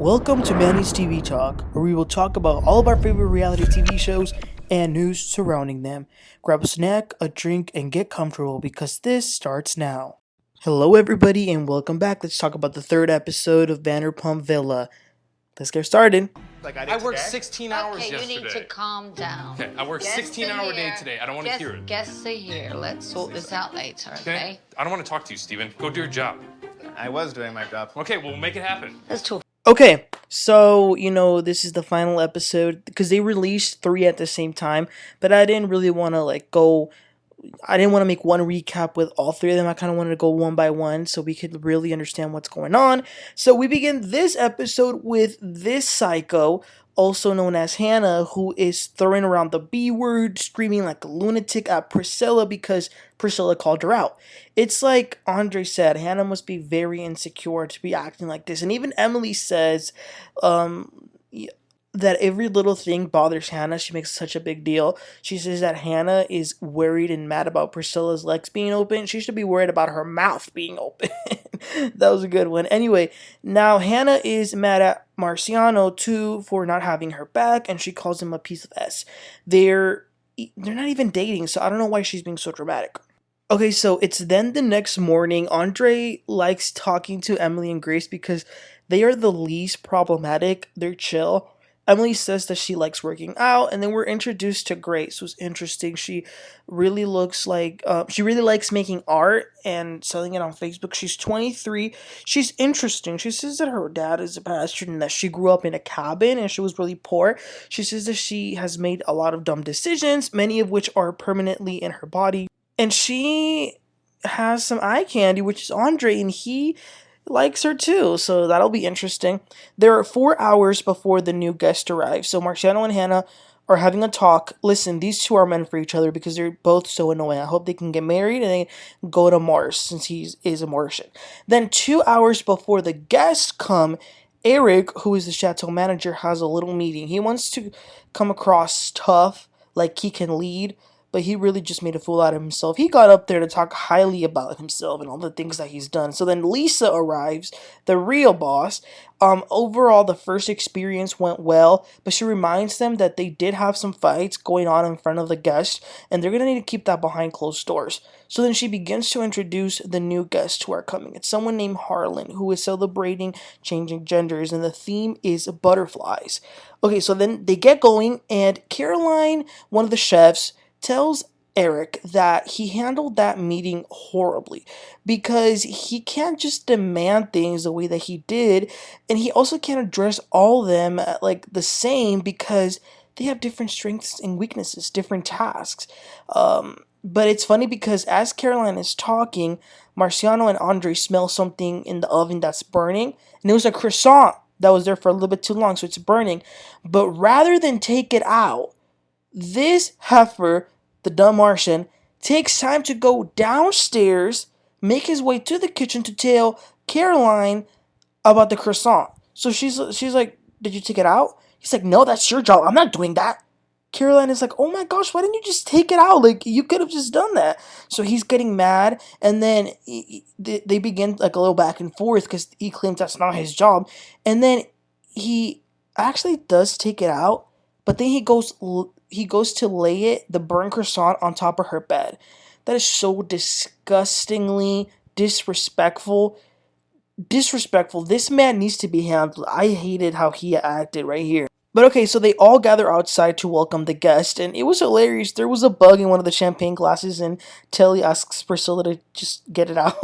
Welcome to Manny's TV Talk, where we will talk about all of our favorite reality TV shows and news surrounding them. Grab a snack, a drink, and get comfortable because this starts now. Hello, everybody, and welcome back. Let's talk about the third episode of Vanderpump Villa. Let's get started. I worked 16 hours yesterday. Okay, you need to calm down. Okay, I worked 16-hour day today. I don't want to hear it. Guests are here. Let's sort this out later, okay? I don't want to talk to you, Steven. Go do your job. I was doing my job. Okay, we'll make it happen. Let's talk. Okay, so, this is the final episode because they released 3 at the same time, but I didn't really want to, I didn't want to make one recap with all 3 of them. I kind of wanted to go one by one so we could really understand what's going on. So we begin this episode with this psycho, also known as Hannah, who is throwing around the B word, screaming like a lunatic at Priscila because Priscila called her out. It's like Andre said, Hannah must be very insecure to be acting like this. And even Emily says, that every little thing bothers Hannah. She makes such a big deal. She says that Hannah is worried and mad about Priscilla's legs being open. She should be worried about her mouth being open. That was a good one. Anyway, now Hannah is mad at Marciano too for not having her back, and she calls him a piece of S. They're not even dating, so I don't know why she's being so dramatic. Okay, so it's then the next morning. Andre likes talking to Emily and Grace because they are the least problematic. They're chill. Emily says that she likes working out, and then we're introduced to Grace, who's interesting. She really looks like, she really likes making art and selling it on Facebook. She's 23. She's interesting. She says that her dad is a pastor and that she grew up in a cabin and she was really poor. She says that she has made a lot of dumb decisions, many of which are permanently in her body. And she has some eye candy, which is Andre, and he likes her too, so that'll be interesting. There are 4 hours before the new guest arrives, so Marciano and Hannah are having a talk. Listen, these two are meant for each other because they're both so annoying. I hope they can get married and they go to Mars since he is a Martian. Then 2 hours before the guests come, Eric, who is the chateau manager, has a little meeting. He wants to come across tough, like he can lead, but he really just made a fool out of himself. He got up there to talk highly about himself and all the things that he's done. So then Lisa arrives, the real boss. Overall, the first experience went well, but she reminds them that they did have some fights going on in front of the guests, and they're going to need to keep that behind closed doors. So then she begins to introduce the new guests who are coming. It's someone named Harlan, who is celebrating changing genders, and the theme is butterflies. Okay, so then they get going, and Caroline, one of the chefs, tells Eric that he handled that meeting horribly because he can't just demand things the way that he did, and he also can't address all of them the same because they have different strengths and weaknesses, different tasks. But it's funny because as Caroline is talking, Marciano and Andre smell something in the oven that's burning, and it was a croissant that was there for a little bit too long, so it's burning. But rather than take it out, this heifer, the dumb Martian, takes time to go downstairs, make his way to the kitchen to tell Caroline about the croissant. So she's like, did you take it out? He's like, no, that's your job. I'm not doing that. Caroline is like, oh my gosh, why didn't you just take it out? You could have just done that. So he's getting mad, and then they begin a little back and forth because he claims that's not his job. And then he actually does take it out, but then he goes to lay the burnt croissant on top of her bed. That is so disgustingly disrespectful. This man needs to be handled. I hated how he acted right here. But okay, so they all gather outside to welcome the guest, and it was hilarious. There was a bug in one of the champagne glasses, and Telly asks Priscila to just get it out.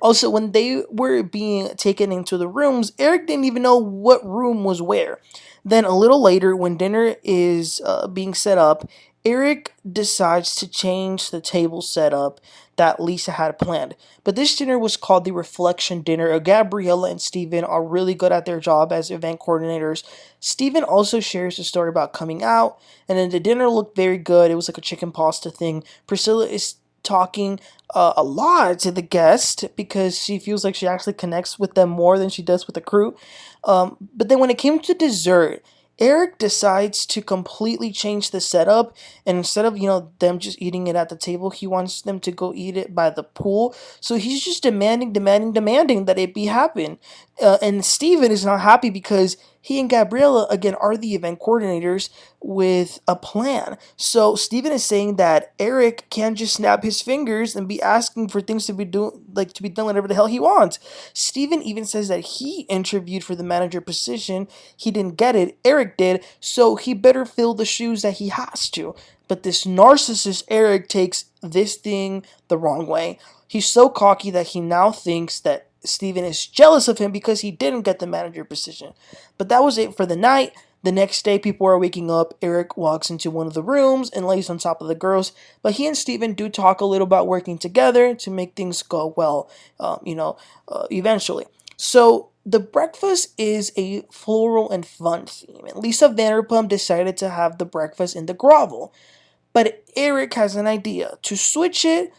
Also, when they were being taken into the rooms, Eric didn't even know what room was where. Then a little later, when dinner is being set up, Eric decides to change the table setup that Lisa had planned. But this dinner was called the Reflection Dinner. Gabriella and Steven are really good at their job as event coordinators. Steven also shares a story about coming out, and then the dinner looked very good. It was like a chicken pasta thing. Priscila is talking a lot to the guest because she feels like she actually connects with them more than she does with the crew. But then when it came to dessert, Eric decides to completely change the setup, and instead of, them just eating it at the table, he wants them to go eat it by the pool. So he's just demanding that it be happen. And Steven is not happy because he and Gabriella, again, are the event coordinators with a plan. So Steven is saying that Eric can't just snap his fingers and be asking for things to be done whatever the hell he wants. Steven even says that he interviewed for the manager position. He didn't get it. Eric did. So he better fill the shoes that he has to. But this narcissist Eric takes this thing the wrong way. He's so cocky that he now thinks that Steven is jealous of him because he didn't get the manager position. But that was it for the night. The next day, people are waking up. Eric walks into one of the rooms and lays on top of the girls. But he and Steven do talk a little about working together to make things go well, eventually. So the breakfast is a floral and fun theme. And Lisa Vanderpump decided to have the breakfast in the grovel. But Eric has an idea to switch it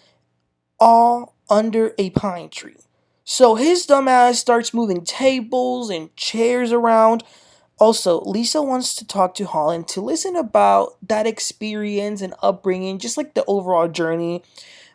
all under a pine tree. So his dumbass starts moving tables and chairs around. Also, Lisa wants to talk to Holland to listen about that experience and upbringing, just like the overall journey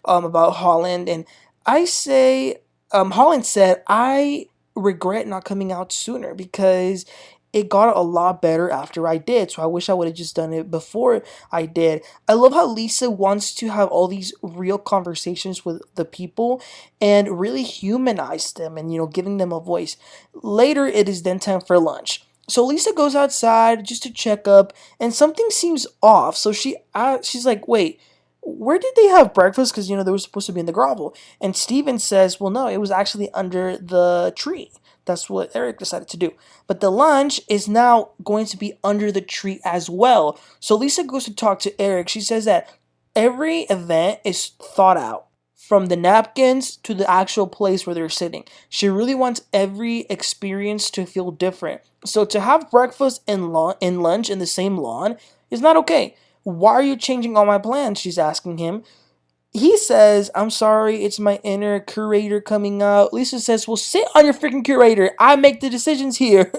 about Holland. And I say, Holland said, I regret not coming out sooner because it got a lot better after I did. So I wish I would have just done it before I did. I love how Lisa wants to have all these real conversations with the people and really humanize them and, giving them a voice. Later, it is then time for lunch. So Lisa goes outside just to check up and something seems off. So she's like, wait, where did they have breakfast? Because, they were supposed to be in the grovel. And Steven says, well, no, it was actually under the tree. That's what Eric decided to do. But the lunch is now going to be under the tree as well. So Lisa goes to talk to Eric. She says that every event is thought out, from the napkins to the actual place where they're sitting. She really wants every experience to feel different. So to have breakfast and lunch in the same lawn is not okay. Why are you changing all my plans? She's asking him. He says, I'm sorry, it's my inner curator coming out. Lisa says, well, sit on your freaking curator. I make the decisions here.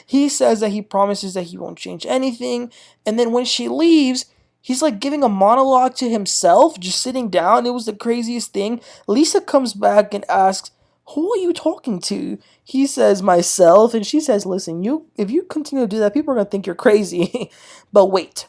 He says that he promises that he won't change anything. And then when she leaves, he's like giving a monologue to himself, just sitting down. It was the craziest thing. Lisa comes back and asks, who are you talking to? He says, myself. And she says, listen, if you continue to do that, people are going to think you're crazy. But wait,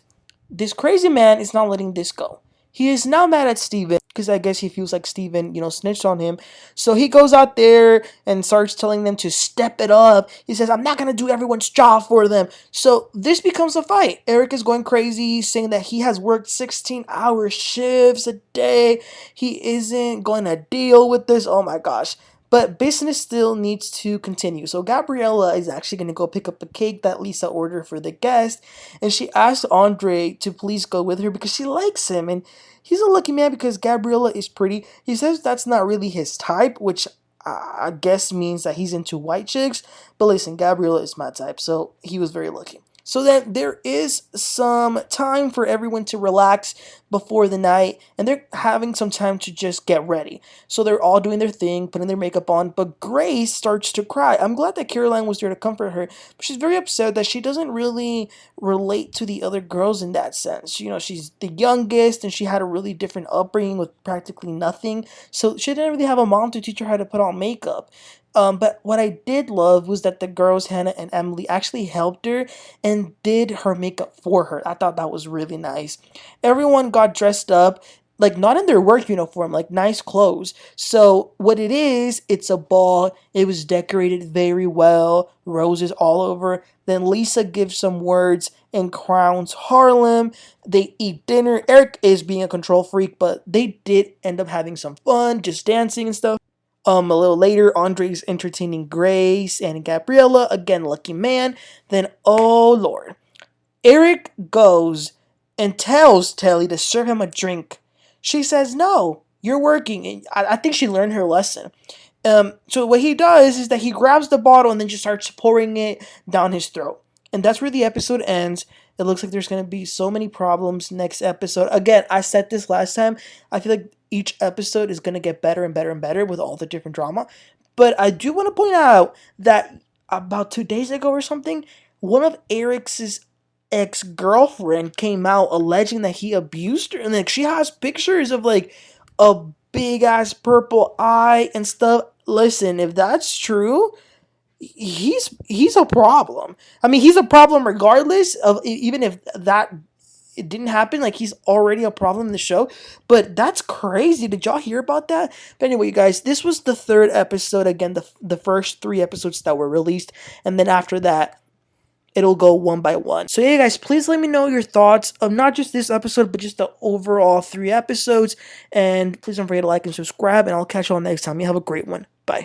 this crazy man is not letting this go. He is now mad at Steven because I guess he feels like Steven, snitched on him. So he goes out there and starts telling them to step it up. He says, I'm not going to do everyone's job for them. So this becomes a fight. Eric is going crazy, saying that he has worked 16-hour shifts a day. He isn't going to deal with this. Oh my gosh. But business still needs to continue. So Gabriella is actually going to go pick up a cake that Lisa ordered for the guest. And she asks Andre to please go with her because she likes him. And he's a lucky man because Gabriella is pretty. He says that's not really his type, which I guess means that he's into white chicks. But listen, Gabriella is my type. So he was very lucky. So then there is some time for everyone to relax before the night, and they're having some time to just get ready. So they're all doing their thing, putting their makeup on, but Grace starts to cry. I'm glad that Caroline was there to comfort her, but she's very upset that she doesn't really relate to the other girls in that sense. She's the youngest, and she had a really different upbringing with practically nothing, so she didn't really have a mom to teach her how to put on makeup. But what I did love was that the girls, Hannah and Emily, actually helped her and did her makeup for her. I thought that was really nice. Everyone got dressed up, like not in their work uniform, like nice clothes. So what it is, it's a ball. It was decorated very well, roses all over. Then Lisa gives some words and crowns Harlem. They eat dinner. Eric is being a control freak, but they did end up having some fun, just dancing and stuff. A little later, Andre's entertaining Grace and Gabriella. Again, lucky man. Then, oh Lord. Eric goes and tells Telly to serve him a drink. She says, no, you're working. And I think she learned her lesson. So what he does is that he grabs the bottle and then just starts pouring it down his throat. And that's where the episode ends. It looks like there's going to be so many problems next episode. Again, I said this last time. I feel like each episode is going to get better and better and better with all the different drama. But I do want to point out that about 2 days ago or something, one of Eric's ex-girlfriend came out alleging that he abused her. And like she has pictures of like a big ass purple eye and stuff. Listen, if that's true, he's a problem. I mean, he's a problem regardless of, even if that it didn't happen. Like, he's already a problem in the show. But that's crazy. Did y'all hear about that? But anyway, you guys, this was the third episode. Again, the first 3 episodes that were released, and then after that, it'll go one by one. So yeah, guys, please let me know your thoughts of not just this episode, but just the overall 3 episodes. And please don't forget to like and subscribe, and I'll catch you all next time. You have a great one. Bye.